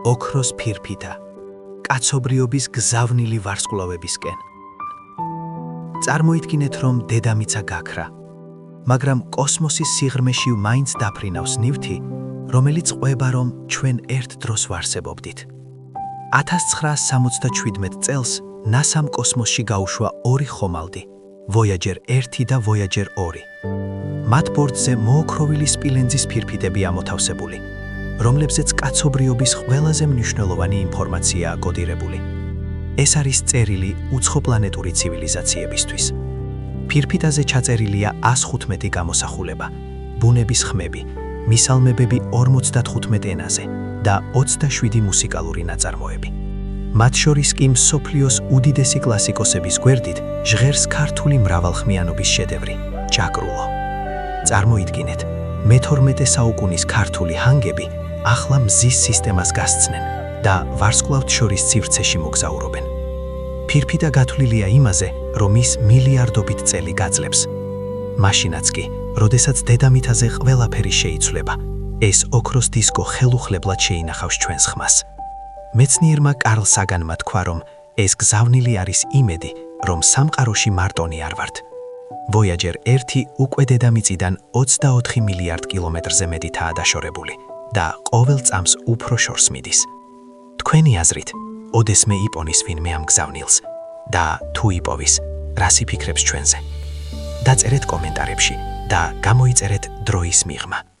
ოქროს ფირფიტა, კაცობრიობის გზავნილი ვარსკვლავებისკენ. წარმოიდგინეთ, რომ დედამიცა გაქრა, მაგრამ კოსმოსის სიღრმეში მაინც დაფრინავს ნივთი, რომელიც ყვება, რომ ჩვენ ერთ დროს ვარსებობდით. 1967 წელს NASA-მ კოსმოსში გაუშვა ორი ხომალდი, Voyager 1 და Voyager 2. მათ ბორტზე მოოქროვილი სპილენძის ფირფიტები ამოთავსებული, რომლებზეც კაცობრიობის ყველაზე მნიშვნელოვანი ინფორმაციაა კოდირებული. ეს არის წერილი უცხოპლანეტური ცივილიზაციებისთვის. ფირფიტაზე ჩაწერილია 115 გამოსახულება, ბუნების ხმები, მისალმებები 55 ენაზე და 27 მუსიკალური ნაწარმოები. მათ შორის კი მსოფლიოს უდიდესი კლასიკოსების გვერდით ჟღერს ქართული მრავალხმიანობის შედევრი ჭაკრულო. წარმოიდგინეთ, მე-12 საუკუნის ქართული ჰანგები ახლა მზის სისტემას გასცნენ და ვარსკვლავთშორის სივრცეში მოგზაურობენ. ფირფიტა გათვლილია იმაზე, რომ ის მილიარდობით წელი გაძლებს. მაშინაც კი, როდესაც დედამიწაზე ყველაფერი შეიცვლება, ეს ოქროს დისკო ხელუხლებლად შეინახავს ჩვენს ხმას. მეცნიერმა კარლ საგანმა თქვა, რომ ეს გზავნილი არის იმედი, რომ სამყაროში მარტონი არ ვართ. Voyager 1 უკვე დედამიწიდან 24 მილიარდ კილომეტრზე მეტითაა დაშორებული და ყოველ წამს უფრო შორს მიდის. თქვენი აზრით, ოდესმე იპონის ვინმე ამ გზავნილს და თუ იპოვის, რას იფიქრებს ჩვენზე? დაწერეთ კომენტარებში და გამოიწერეთ დროის მიღმა.